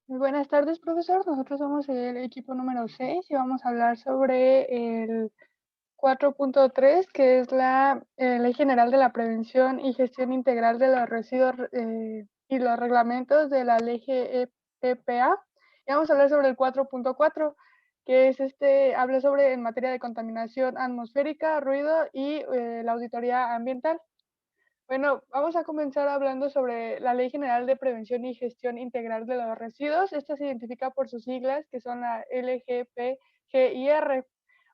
Muy buenas tardes, profesor. Nosotros somos el equipo número 6 y vamos a hablar sobre el 4.3, que es la Ley General de la Prevención y Gestión Integral de los Residuos y los reglamentos de la Ley GEPA. Y vamos a hablar sobre el 4.4, que es habla sobre en materia de contaminación atmosférica, ruido y la auditoría ambiental. Bueno, vamos a comenzar hablando sobre la Ley General de Prevención y Gestión Integral de los Residuos. Esta se identifica por sus siglas, que son la LGPGIR.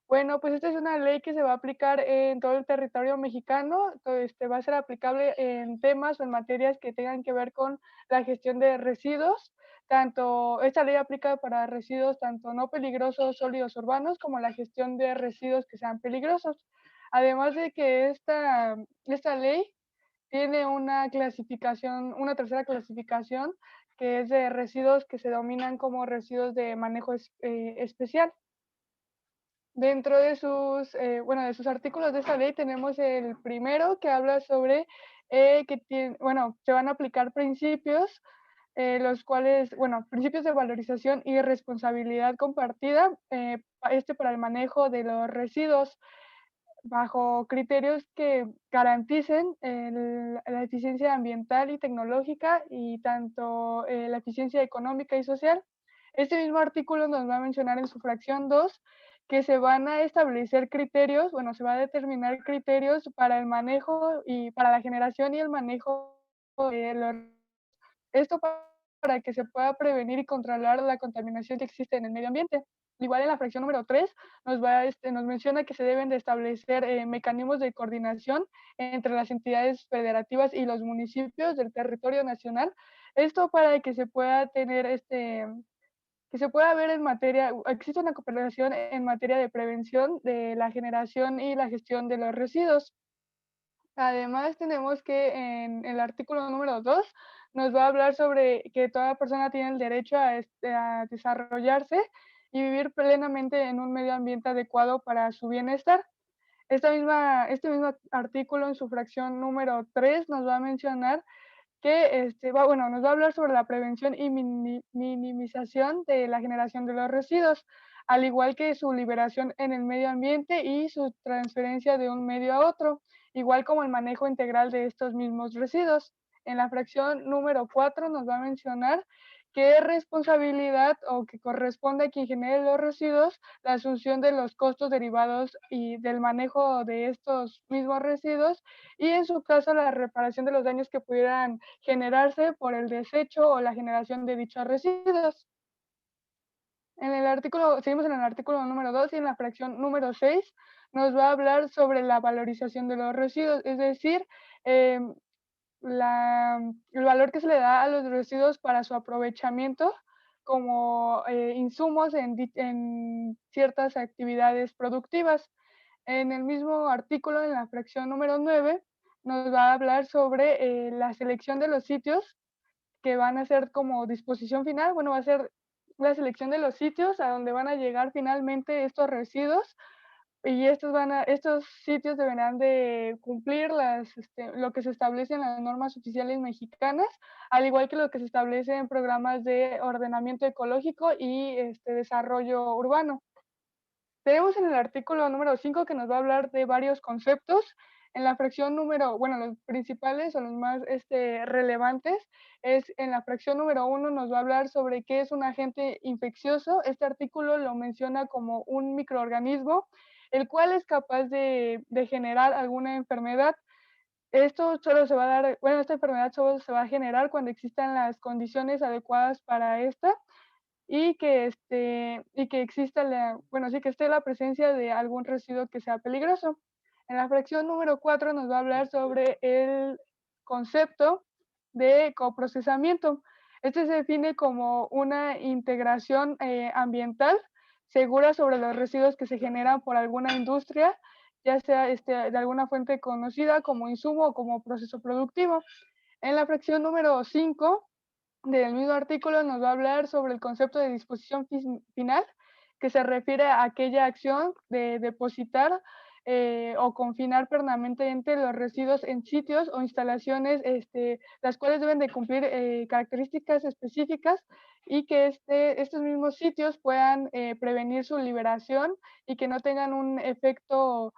Bueno, pues esta es una ley que se va a aplicar en todo el territorio mexicano. Va a ser aplicable en temas o en materias que tengan que ver con la gestión de residuos. Esta ley aplica para residuos tanto no peligrosos, sólidos urbanos, como la gestión de residuos que sean peligrosos. Además de que esta ley tiene una clasificación, una tercera clasificación, que es de residuos que se denominan como residuos de manejo especial. Dentro de de sus artículos de esta ley tenemos el primero que habla sobre se van a aplicar principios, los cuales, principios de valorización y responsabilidad compartida, para el manejo de los residuos, bajo criterios que garanticen la eficiencia ambiental y tecnológica y tanto la eficiencia económica y social. Este mismo artículo nos va a mencionar en su fracción 2 que se van a establecer criterios, se va a determinar criterios para el manejo y para la generación y el manejo de los. Esto para que se pueda prevenir y controlar la contaminación que existe en el medio ambiente. Igual en la fracción número 3 nos menciona que se deben de establecer mecanismos de coordinación entre las entidades federativas y los municipios del territorio nacional. Esto para que se pueda tener que se pueda ver existe una cooperación en materia de prevención de la generación y la gestión de los residuos. Además, tenemos que en el artículo número 2 nos va a hablar sobre que toda persona tiene el derecho a desarrollarse y vivir plenamente en un medio ambiente adecuado para su bienestar. Este mismo artículo en su fracción número 3 nos va a mencionar que nos va a hablar sobre la prevención y minimización de la generación de los residuos, al igual que su liberación en el medio ambiente y su transferencia de un medio a otro, igual como el manejo integral de estos mismos residuos. En la fracción número 4 nos va a mencionar qué responsabilidad o que corresponde a quien genere los residuos la asunción de los costos derivados y del manejo de estos mismos residuos y en su caso la reparación de los daños que pudieran generarse por el desecho o la generación de dichos residuos. Seguimos en el artículo número 2 y en la fracción número 6 nos va a hablar sobre la valorización de los residuos, es decir, em, el valor que se le da a los residuos para su aprovechamiento como insumos en ciertas actividades productivas. En el mismo artículo, en la fracción número 9, nos va a hablar sobre la selección de los sitios que van a ser como disposición final. Bueno, va a ser la selección de los sitios a donde van a llegar finalmente estos residuos y estos sitios deberán de cumplir lo que se establece en las normas oficiales mexicanas, al igual que lo que se establece en programas de ordenamiento ecológico y desarrollo urbano. Tenemos en el artículo número 5 que nos va a hablar de varios conceptos. En la fracción los principales o los más relevantes es en la fracción número 1 nos va a hablar sobre qué es un agente infeccioso. Este artículo lo menciona como un microorganismo, el cual es capaz de generar alguna enfermedad. Esta enfermedad solo se va a generar cuando existan las condiciones adecuadas para esta y que exista sí que esté la presencia de algún residuo que sea peligroso. En la fracción número 4 nos va a hablar sobre el concepto de coprocesamiento. Este se define como una integración ambiental segura sobre los residuos que se generan por alguna industria, ya sea de alguna fuente conocida como insumo o como proceso productivo. En la fracción número 5 del mismo artículo nos va a hablar sobre el concepto de disposición final, que se refiere a aquella acción de depositar o confinar permanentemente los residuos en sitios o instalaciones, las cuales deben de cumplir características específicas y que estos mismos sitios puedan prevenir su liberación y que no tengan un efecto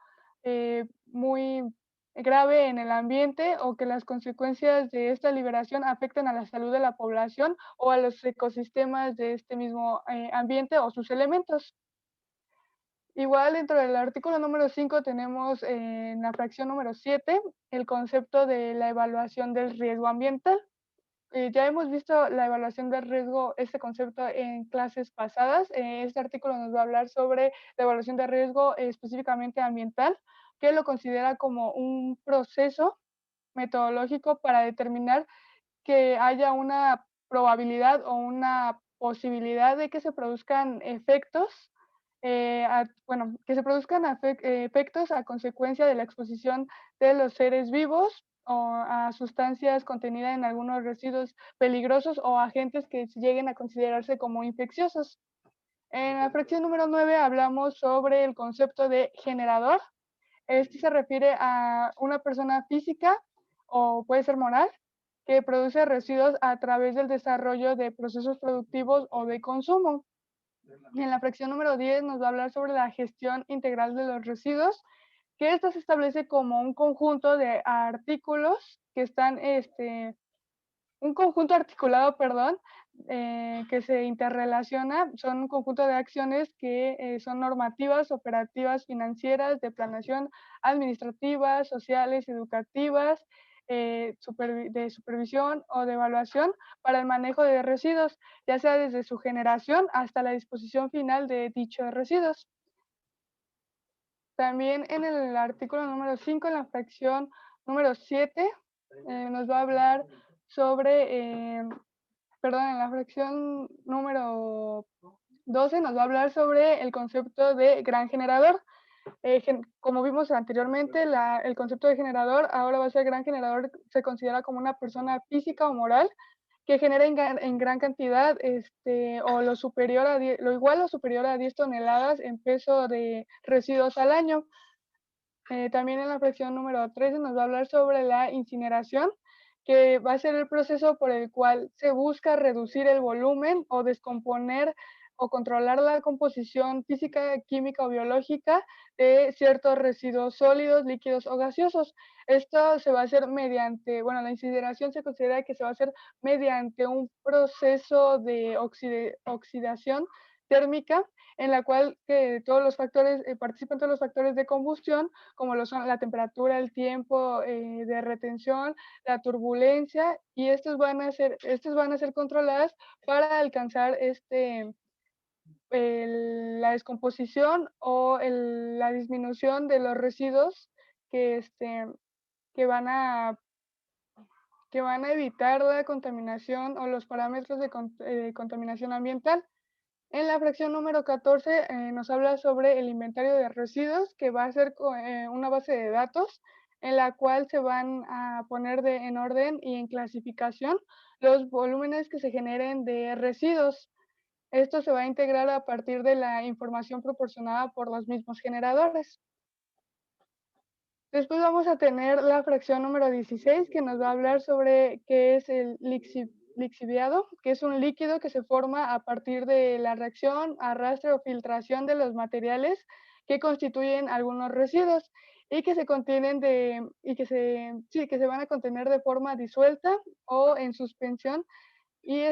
muy grave en el ambiente o que las consecuencias de esta liberación afecten a la salud de la población o a los ecosistemas de este mismo ambiente o sus elementos. Igual dentro del artículo número 5 tenemos en la fracción número 7 el concepto de la evaluación del riesgo ambiental. Ya hemos visto la evaluación del riesgo, este concepto en clases pasadas. Este artículo nos va a hablar sobre la evaluación de riesgo específicamente ambiental, que lo considera como un proceso metodológico para determinar que haya una probabilidad o una posibilidad de que se produzcan efectos, que se produzcan efectos a consecuencia de la exposición de los seres vivos o a sustancias contenidas en algunos residuos peligrosos o agentes que lleguen a considerarse como infecciosos. En la fracción número 9 hablamos sobre el concepto de generador. Este se refiere a una persona física o puede ser moral que produce residuos a través del desarrollo de procesos productivos o de consumo. Y en la fracción número 10 nos va a hablar sobre la gestión integral de los residuos, que esta se establece como un conjunto de artículos que están un conjunto articulado, perdón, que se interrelaciona, son un conjunto de acciones que son normativas, operativas, financieras, de planeación, administrativas, sociales, educativas, de supervisión o de evaluación para el manejo de residuos, ya sea desde su generación hasta la disposición final de dichos residuos. También en el artículo número 5, en la fracción número 7, nos va a hablar sobre, en la fracción número 12 nos va a hablar sobre el concepto de gran generador. Como vimos anteriormente, el concepto de generador ahora va a ser gran generador, se considera como una persona física o moral que genera en gran cantidad o lo igual o superior a 10 toneladas en peso de residuos al año. También en la fracción número 13 nos va a hablar sobre la incineración, que va a ser el proceso por el cual se busca reducir el volumen o descomponer o controlar la composición física, química o biológica de ciertos residuos sólidos, líquidos o gaseosos. Esto se va a hacer mediante, la incineración se considera que se va a hacer mediante un proceso de oxidación térmica en la cual todos los factores, participan todos los factores de combustión, como lo son la temperatura, el tiempo de retención, la turbulencia, y estos van a ser controladas para alcanzar la descomposición o la disminución de los residuos que, que van a evitar la contaminación o los parámetros de contaminación ambiental. En la fracción número 14 nos habla sobre el inventario de residuos, que va a ser una base de datos en la cual se van a poner en orden y en clasificación los volúmenes que se generen de residuos. Esto se va a integrar a partir de la información proporcionada por los mismos generadores. Después vamos a tener la fracción número 16, que nos va a hablar sobre qué es el lixiviado, que es un líquido que se forma a partir de la reacción, arrastre o filtración de los materiales que constituyen algunos residuos y que se contienen que se van a contener de forma disuelta o en suspensión y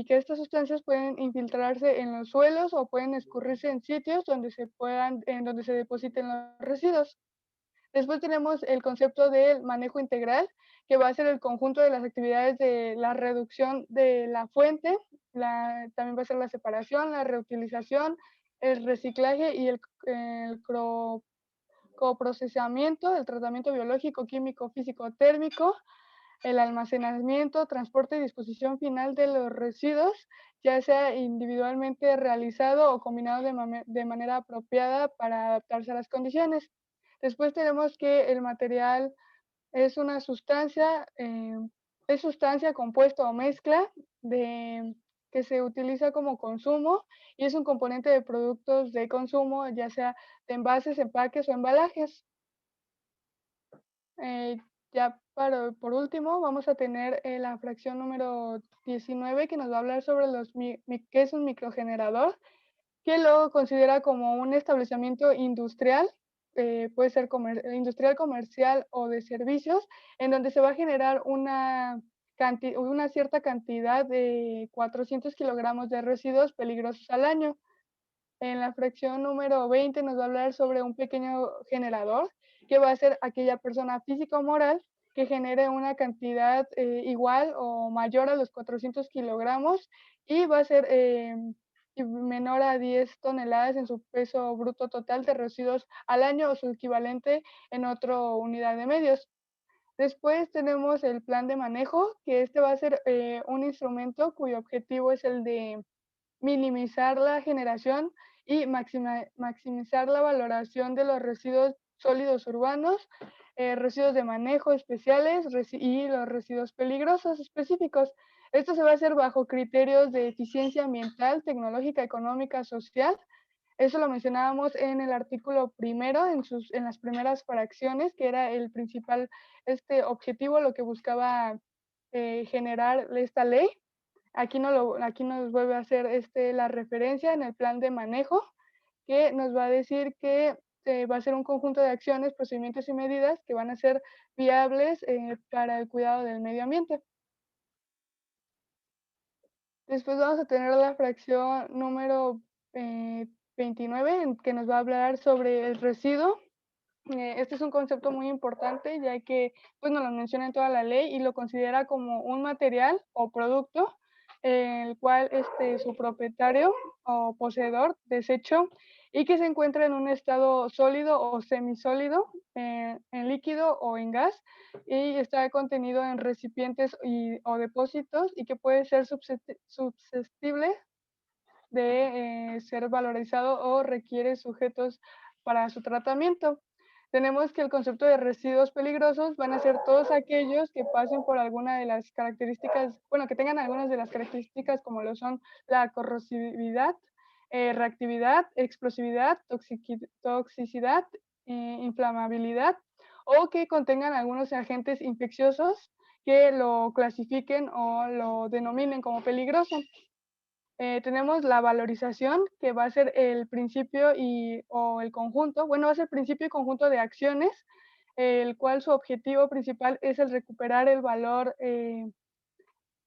que estas sustancias pueden infiltrarse en los suelos o pueden escurrirse en sitios en donde se depositen los residuos. Después tenemos el concepto del manejo integral, que va a ser el conjunto de las actividades de la reducción de la fuente, también va a ser la separación, la reutilización, el reciclaje y el coprocesamiento, el tratamiento biológico, químico, físico, térmico, el almacenamiento, transporte y disposición final de los residuos, ya sea individualmente realizado o combinado de manera apropiada para adaptarse a las condiciones. Después tenemos que el material es sustancia, compuesto o mezcla de que se utiliza como consumo y es un componente de productos de consumo, ya sea de envases, empaques o embalajes. Eh, ya por último, vamos a tener la fracción número 19 que nos va a hablar sobre qué es un microgenerador, que lo considera como un establecimiento industrial, puede ser industrial, comercial o de servicios, en donde se va a generar una cierta cantidad de 400 kilogramos de residuos peligrosos al año. En la fracción número 20 nos va a hablar sobre un pequeño generador, que va a ser aquella persona física o moral que genere una cantidad igual o mayor a los 400 kilogramos y va a ser y menor a 10 toneladas en su peso bruto total de residuos al año o su equivalente en otra unidad de medios. Después tenemos el plan de manejo, que este va a ser un instrumento cuyo objetivo es el de minimizar la generación y maximizar la valoración de los residuos sólidos urbanos, residuos de manejo especiales y los residuos peligrosos específicos. Esto se va a hacer bajo criterios de eficiencia ambiental, tecnológica, económica, social. Eso lo mencionábamos en el artículo primero, en las primeras fracciones, que era el principal objetivo, lo que buscaba generar esta ley. Aquí nos vuelve a hacer la referencia en el plan de manejo, que nos va a decir que va a ser un conjunto de acciones, procedimientos y medidas que van a ser viables para el cuidado del medio ambiente. Después vamos a tener la fracción número 29, que nos va a hablar sobre el residuo. Este es un concepto muy importante, ya que pues, nos lo menciona en toda la ley y lo considera como un material o producto el cual su propietario o poseedor desechó y que se encuentra en un estado sólido o semisólido, en líquido o en gas, y está contenido en recipientes o depósitos y que puede ser susceptible de ser valorizado o requiere sujetos para su tratamiento. Tenemos que el concepto de residuos peligrosos van a ser todos aquellos que pasen por alguna de las características, bueno, que tengan algunas de las características como lo son la corrosividad, reactividad, explosividad, toxicidad, inflamabilidad, o que contengan algunos agentes infecciosos que lo clasifiquen o lo denominen como peligroso. Tenemos la valorización, que va a ser el principio o el conjunto, bueno, va a ser principio y conjunto de acciones, el cual su objetivo principal es el recuperar el valor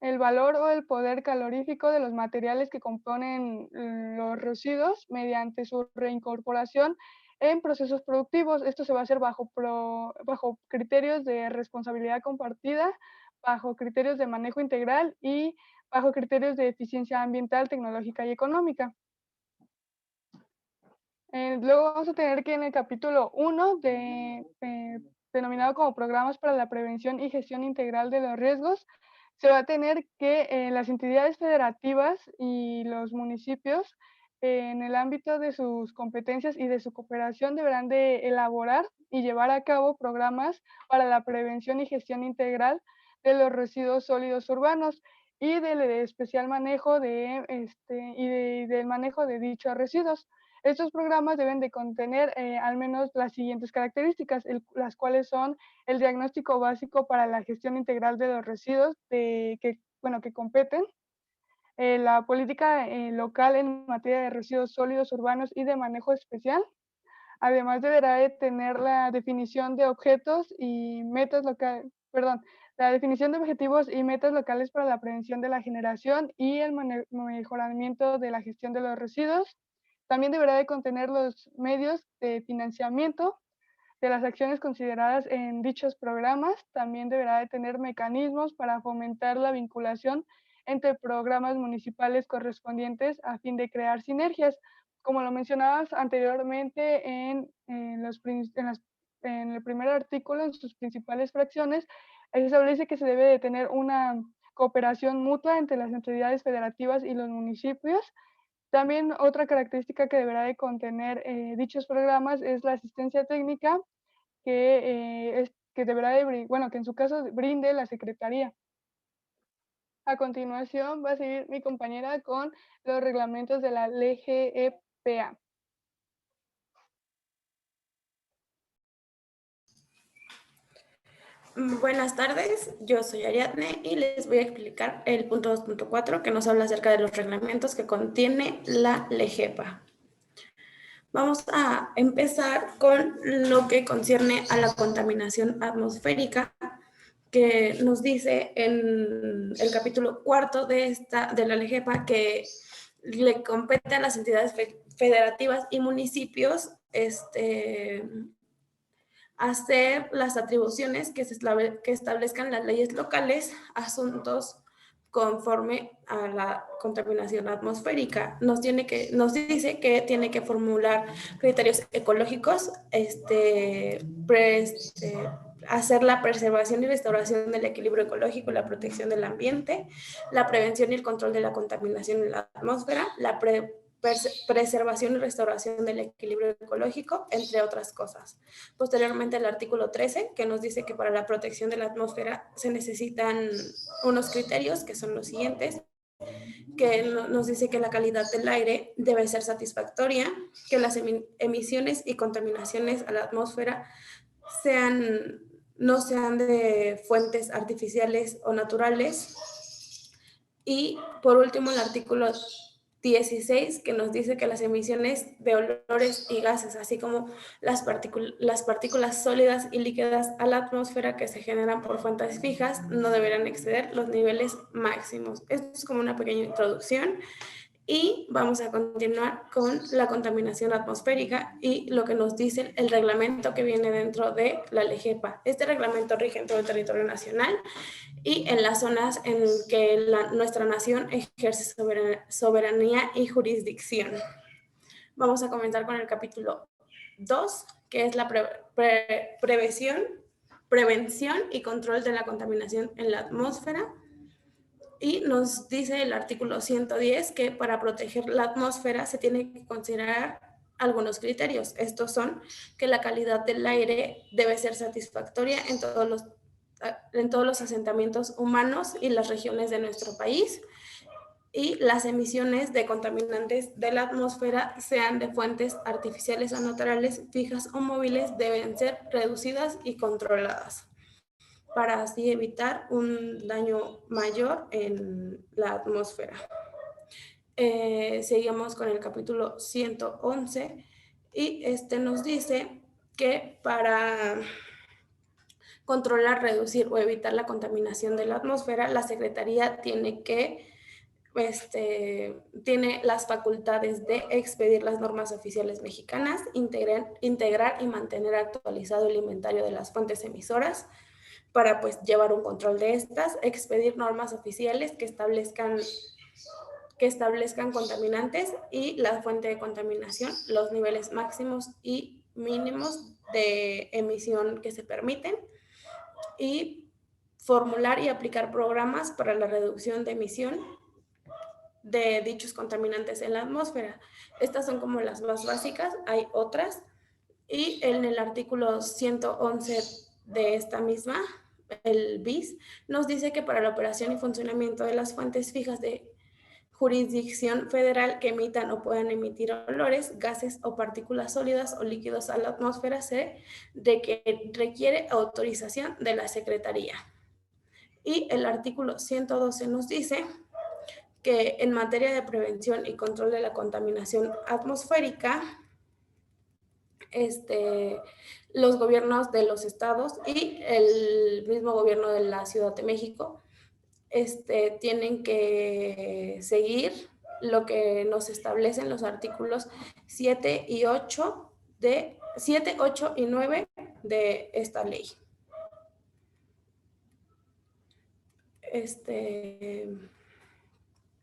o el poder calorífico de los materiales que componen los residuos mediante su reincorporación en procesos productivos. Esto se va a hacer bajo criterios de responsabilidad compartida, bajo criterios de manejo integral y bajo criterios de eficiencia ambiental, tecnológica y económica. Luego vamos a tener que en el capítulo 1, denominado como Programas para la Prevención y Gestión Integral de los Riesgos, se va a tener que las entidades federativas y los municipios, en el ámbito de sus competencias y de su cooperación, deberán de elaborar y llevar a cabo programas para la prevención y gestión integral de los residuos sólidos urbanos y del especial manejo del manejo de dichos residuos. Estos programas deben de contener al menos las siguientes características, las cuales son el diagnóstico básico para la gestión integral de los residuos que competen, la política local en materia de residuos sólidos urbanos y de manejo especial. Además, deberá de tener la definición de objetos y metas locales, perdón, la definición de objetivos y metas locales para la prevención de la generación y el mejoramiento de la gestión de los residuos. También deberá de contener los medios de financiamiento de las acciones consideradas en dichos programas. También deberá de tener mecanismos para fomentar la vinculación entre programas municipales correspondientes a fin de crear sinergias. Como lo mencionabas anteriormente en el primer artículo, en sus principales fracciones, se establece que se debe de tener una cooperación mutua entre las entidades federativas y los municipios. También otra característica que deberá de contener dichos programas es la asistencia técnica que deberá de, bueno, que en su caso brinde la Secretaría. A continuación va a seguir mi compañera con los reglamentos de la LGEPA. Buenas tardes, yo soy Ariadne y les voy a explicar el punto 2.4 que nos habla acerca de los reglamentos que contiene la LGEPA. Vamos a empezar con lo que concierne a la contaminación atmosférica, que nos dice en el capítulo 4 de la LGEPA que le compete a las entidades federativas y municipios hacer las atribuciones que establezcan las leyes locales, asuntos conforme a la contaminación atmosférica. Nos dice que tiene que formular criterios ecológicos, hacer la preservación y restauración del equilibrio ecológico, la protección del ambiente, la prevención y el control de la contaminación en la atmósfera, la preservación y restauración del equilibrio ecológico, entre otras cosas. Posteriormente, el artículo 13, que nos dice que para la protección de la atmósfera se necesitan unos criterios que son los siguientes, que nos dice que la calidad del aire debe ser satisfactoria, que las emisiones y contaminaciones a la atmósfera no sean de fuentes artificiales o naturales. Y por último, el artículo 16, que nos dice que las emisiones de olores y gases, así como las partículas sólidas y líquidas a la atmósfera que se generan por fuentes fijas, no deberán exceder los niveles máximos. Esto es como una pequeña introducción. Y vamos a continuar con la contaminación atmosférica y lo que nos dice el reglamento que viene dentro de la LGEPA. Este reglamento rige en todo el territorio nacional y en las zonas en que nuestra nación ejerce soberanía y jurisdicción. Vamos a comenzar con el capítulo 2, que es la prevención y control de la contaminación en la atmósfera. Y nos dice el artículo 110 que para proteger la atmósfera se tiene que considerar algunos criterios. Estos son que la calidad del aire debe ser satisfactoria en todos los asentamientos humanos y las regiones de nuestro país, y las emisiones de contaminantes de la atmósfera, sean de fuentes artificiales o naturales, fijas o móviles, deben ser reducidas y controladas, para así evitar un daño mayor en la atmósfera. Seguimos con el capítulo 111 y nos dice que para controlar, reducir o evitar la contaminación de la atmósfera, la Secretaría tiene las facultades de expedir las normas oficiales mexicanas, integrar y mantener actualizado el inventario de las fuentes emisoras, para pues llevar un control de estas, expedir normas oficiales que establezcan contaminantes y la fuente de contaminación, los niveles máximos y mínimos de emisión que se permiten, y formular y aplicar programas para la reducción de emisión de dichos contaminantes en la atmósfera. Estas son como las más básicas, hay otras, y en el artículo 111 de esta misma, el BIS, nos dice que para la operación y funcionamiento de las fuentes fijas de jurisdicción federal que emitan o puedan emitir olores, gases o partículas sólidas o líquidos a la atmósfera, requiere autorización de la Secretaría. Y el artículo 112 nos dice que en materia de prevención y control de la contaminación atmosférica, los gobiernos de los estados y el mismo gobierno de la Ciudad de México tienen que seguir lo que nos establecen los artículos 7 y 8 y 9 de esta ley.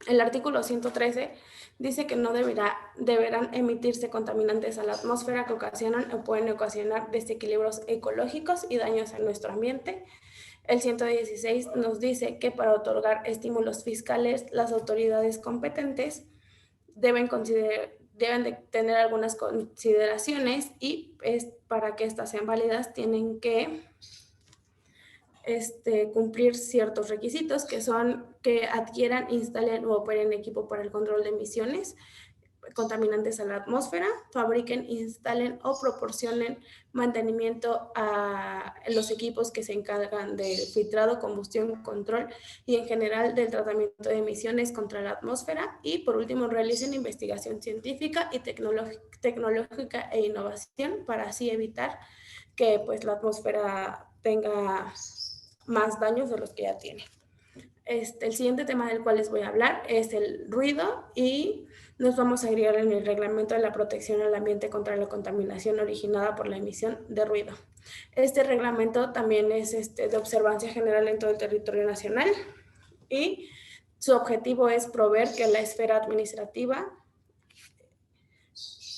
El artículo 113 dice que no deberán emitirse contaminantes a la atmósfera que ocasionan o pueden ocasionar desequilibrios ecológicos y daños en nuestro ambiente. El 116 nos dice que para otorgar estímulos fiscales, las autoridades competentes deben de tener algunas consideraciones, y para que estas sean válidas tienen que cumplir ciertos requisitos que son que adquieran, instalen o operen equipo para el control de emisiones contaminantes a la atmósfera, fabriquen, instalen o proporcionen mantenimiento a los equipos que se encargan del filtrado, combustión, control y en general del tratamiento de emisiones contra la atmósfera. Y por último, realicen investigación científica y tecnológica e innovación para así evitar que pues, la atmósfera tenga más daños de los que ya tiene. El siguiente tema del cual les voy a hablar es el ruido y nos vamos a agregar en el reglamento de la protección al ambiente contra la contaminación originada por la emisión de ruido. Este reglamento también es de observancia general en todo el territorio nacional y su objetivo es proveer que la esfera administrativa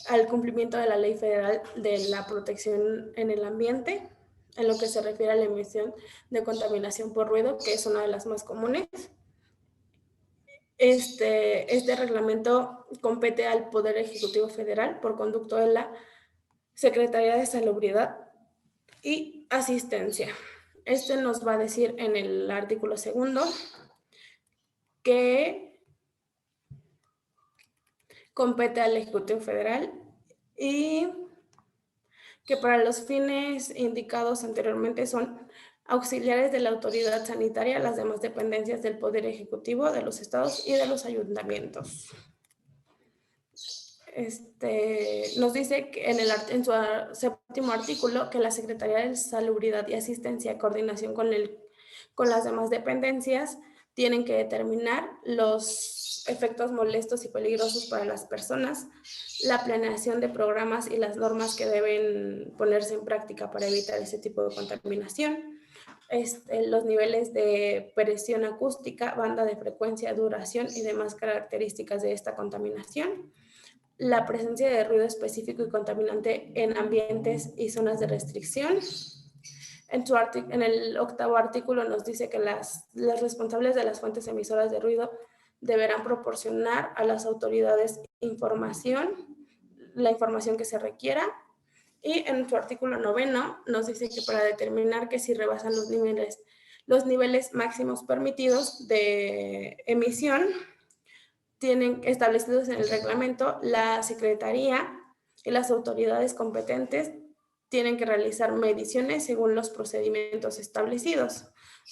al cumplimiento de la Ley Federal de la Protección en el Ambiente, en lo que se refiere a la emisión de contaminación por ruido, que es una de las más comunes. Este reglamento compete al Poder Ejecutivo Federal por conducto de la Secretaría de Salubridad y Asistencia. Nos va a decir en el artículo 2 que compete al Ejecutivo Federal y que para los fines indicados anteriormente son auxiliares de la autoridad sanitaria, las demás dependencias del Poder Ejecutivo de los estados y de los ayuntamientos. Nos dice que en su séptimo artículo que la Secretaría de Salubridad y Asistencia, coordinación con las demás dependencias, tienen que determinar los efectos molestos y peligrosos para las personas, la planeación de programas y las normas que deben ponerse en práctica para evitar ese tipo de contaminación, los niveles de presión acústica, banda de frecuencia, duración y demás características de esta contaminación, la presencia de ruido específico y contaminante en ambientes y zonas de restricción. En el octavo artículo nos dice que las responsables de las fuentes emisoras de ruido deberán proporcionar a las autoridades la información que se requiera. Y en su artículo 9 nos dice que para determinar que si rebasan los niveles máximos permitidos de emisión, tienen establecidos en el reglamento, la Secretaría y las autoridades competentes tienen que realizar mediciones según los procedimientos establecidos.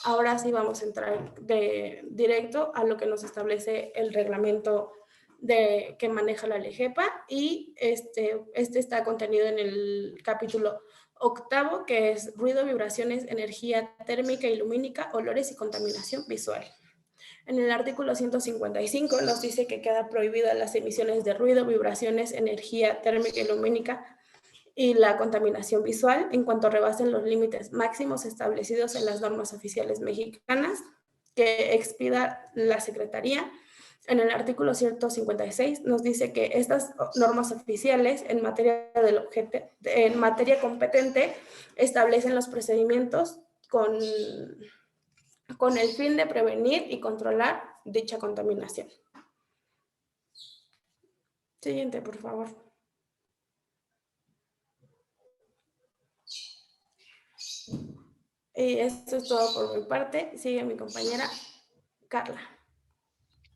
Ahora sí vamos a entrar directo a lo que nos establece el reglamento que maneja la LEGEPA y este está contenido en el capítulo 8, que es ruido, vibraciones, energía térmica y lumínica, olores y contaminación visual. En el artículo 155 nos dice que queda prohibida las emisiones de ruido, vibraciones, energía térmica y lumínica y la contaminación visual en cuanto rebasen los límites máximos establecidos en las normas oficiales mexicanas que expida la Secretaría. En el artículo 156 nos dice que estas normas oficiales en materia competente establecen los procedimientos con el fin de prevenir y controlar dicha contaminación. Siguiente, por favor. Y esto es todo por mi parte. Sigue mi compañera Carla.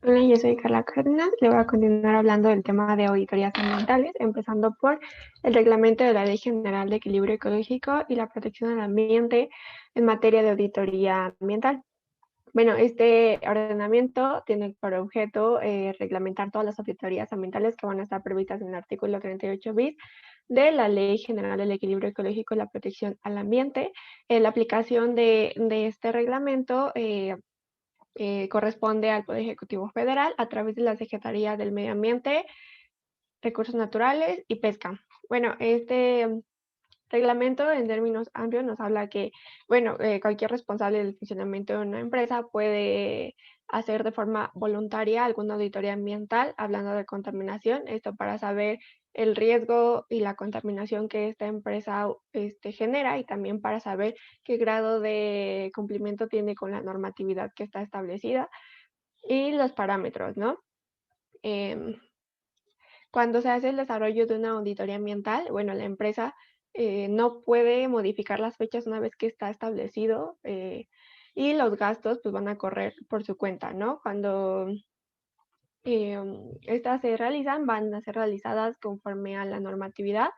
Hola, yo soy Carla Cárdenas. Le voy a continuar hablando del tema de auditorías ambientales, empezando por el reglamento de la Ley General de Equilibrio Ecológico y la Protección del Ambiente en materia de auditoría ambiental. Bueno, este ordenamiento tiene por objeto reglamentar todas las auditorías ambientales que van a estar previstas en el artículo 38 bis de la Ley General del Equilibrio Ecológico y la Protección al Ambiente. La aplicación de este reglamento corresponde al Poder Ejecutivo Federal a través de la Secretaría del Medio Ambiente, Recursos Naturales y Pesca. Bueno, este reglamento en términos amplios nos habla que, bueno, cualquier responsable del funcionamiento de una empresa puede hacer de forma voluntaria alguna auditoría ambiental, hablando de contaminación, esto para saber el riesgo y la contaminación que esta empresa genera y también para saber qué grado de cumplimiento tiene con la normatividad que está establecida y los parámetros, ¿no? Cuando se hace el desarrollo de una auditoría ambiental, bueno, la empresa no puede modificar las fechas una vez que está establecido, y los gastos pues van a correr por su cuenta, ¿no? Cuando estas se realizan, van a ser realizadas conforme a la normatividad.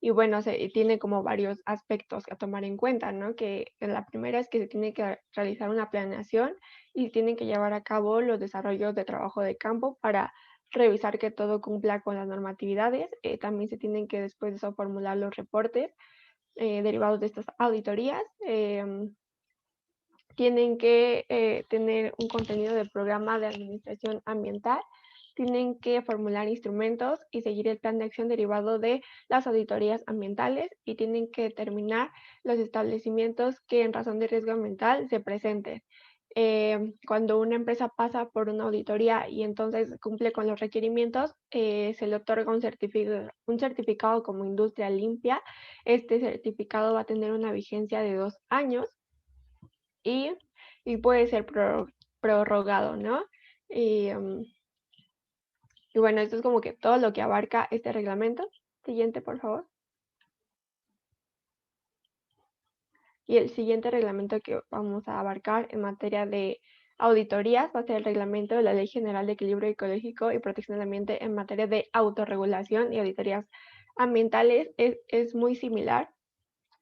Y bueno, tiene como varios aspectos a tomar en cuenta, ¿no? Que la primera es que se tiene que realizar una planeación y tienen que llevar a cabo los desarrollos de trabajo de campo para revisar que todo cumpla con las normatividades. También se tienen que después de eso formular los reportes derivados de estas auditorías. Tienen que tener un contenido de programa de administración ambiental, tienen que formular instrumentos y seguir el plan de acción derivado de las auditorías ambientales y tienen que determinar los establecimientos que en razón de riesgo ambiental se presenten. Cuando una empresa pasa por una auditoría y entonces cumple con los requerimientos, se le otorga un certificado como industria limpia. Este certificado va a tener una vigencia de 2 años y puede ser prorrogado, ¿no? Y bueno, esto es como que todo lo que abarca este reglamento. Siguiente, por favor. Y el siguiente reglamento que vamos a abarcar en materia de auditorías va a ser el reglamento de la Ley General de Equilibrio Ecológico y Protección del Ambiente en materia de autorregulación y auditorías ambientales. Es muy similar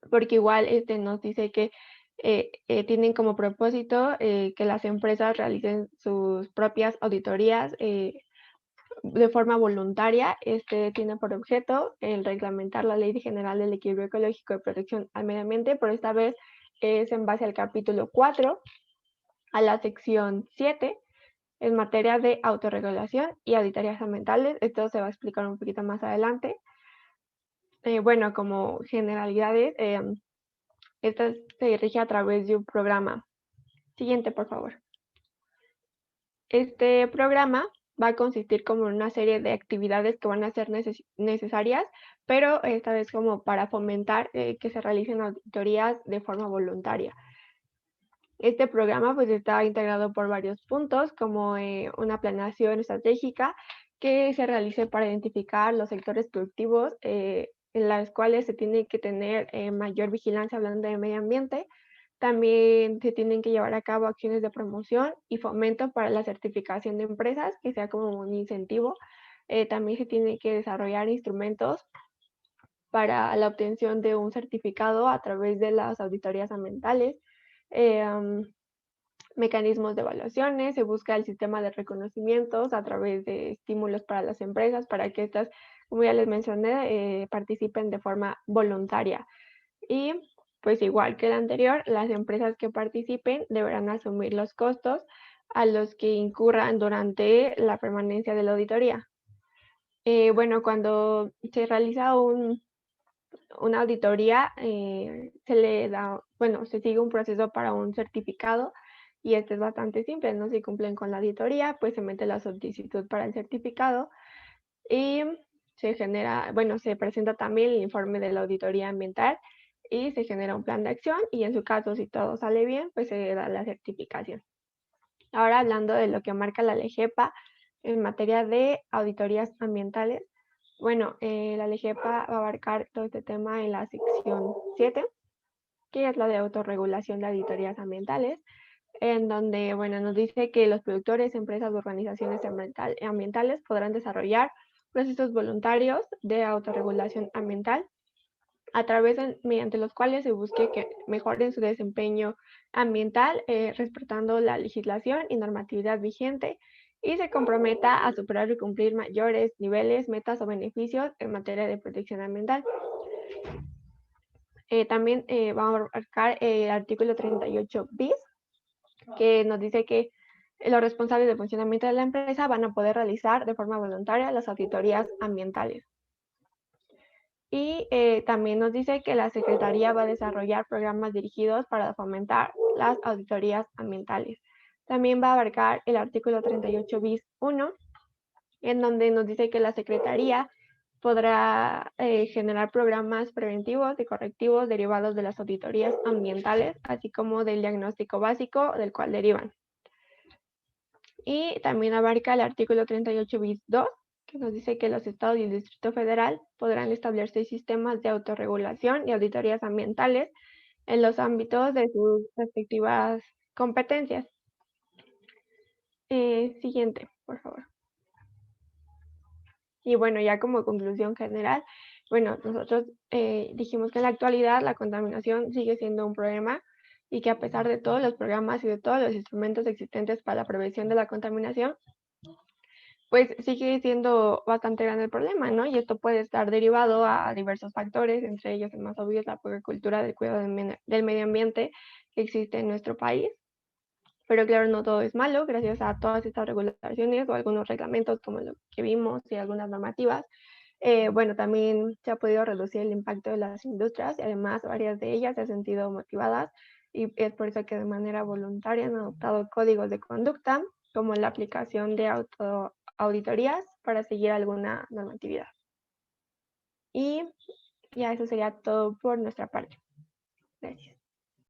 porque igual nos dice que tienen como propósito que las empresas realicen sus propias auditorías de forma voluntaria. Tiene por objeto el reglamentar la Ley General del Equilibrio Ecológico y Protección al Medio Ambiente, pero esta vez es en base al capítulo 4, a la sección 7, en materia de autorregulación y auditorías ambientales. Esto se va a explicar un poquito más adelante. Bueno, como generalidades, esta se rige a través de un programa. Siguiente, por favor. Este programa va a consistir como en una serie de actividades que van a ser necesarias, pero esta vez como para fomentar que se realicen auditorías de forma voluntaria. Este programa pues está integrado por varios puntos, como una planeación estratégica que se realice para identificar los sectores productivos en las cuales se tiene que tener mayor vigilancia hablando de medio ambiente. También se tienen que llevar a cabo acciones de promoción y fomento para la certificación de empresas, que sea como un incentivo. También se tienen que desarrollar instrumentos para la obtención de un certificado a través de las auditorías ambientales. Mecanismos de evaluaciones, se busca el sistema de reconocimientos a través de estímulos para las empresas para que estas, como ya les mencioné, participen de forma voluntaria. Y pues igual que el anterior, las empresas que participen deberán asumir los costos a los que incurran durante la permanencia de la auditoría. Bueno, cuando se realiza una auditoría, se sigue un proceso para un certificado y este es bastante simple, ¿no? Si cumplen con la auditoría, pues se mete la solicitud para el certificado y se presenta también el informe de la auditoría ambiental y se genera un plan de acción y en su caso, si todo sale bien, pues se da la certificación. Ahora hablando de lo que marca la LEGEPA en materia de auditorías ambientales, bueno, la LEGEPA va a abarcar todo este tema en la sección 7, que es la de autorregulación de auditorías ambientales, en donde, bueno, nos dice que los productores, empresas, organizaciones ambientales podrán desarrollar procesos voluntarios de autorregulación ambiental mediante los cuales se busque que mejoren su desempeño ambiental, respetando la legislación y normatividad vigente y se comprometa a superar y cumplir mayores niveles, metas o beneficios en materia de protección ambiental. También vamos a abarcar el artículo 38 bis, que nos dice que los responsables del funcionamiento de la empresa van a poder realizar de forma voluntaria las auditorías ambientales. Y también nos dice que la Secretaría va a desarrollar programas dirigidos para fomentar las auditorías ambientales. También va a abarcar el artículo 38 bis 1, en donde nos dice que la Secretaría podrá generar programas preventivos y correctivos derivados de las auditorías ambientales, así como del diagnóstico básico del cual derivan. Y también abarca el artículo 38 bis 2, que nos dice que los estados y el Distrito Federal podrán establecer sistemas de autorregulación y auditorías ambientales en los ámbitos de sus respectivas competencias. Siguiente, por favor. Y bueno, ya como conclusión general, bueno, nosotros dijimos que en la actualidad la contaminación sigue siendo un problema y que a pesar de todos los programas y de todos los instrumentos existentes para la prevención de la contaminación, pues sigue siendo bastante grande el problema, ¿no? Y esto puede estar derivado a diversos factores, entre ellos el más obvio es la poca cultura del cuidado del medio ambiente que existe en nuestro país. Pero claro, no todo es malo, gracias a todas estas regulaciones o algunos reglamentos como lo que vimos y algunas normativas. Bueno, también se ha podido reducir el impacto de las industrias y además varias de ellas se han sentido motivadas y es por eso que de manera voluntaria han adoptado códigos de conducta como la aplicación de auditorías para seguir alguna normatividad. Y ya eso sería todo por nuestra parte. Gracias.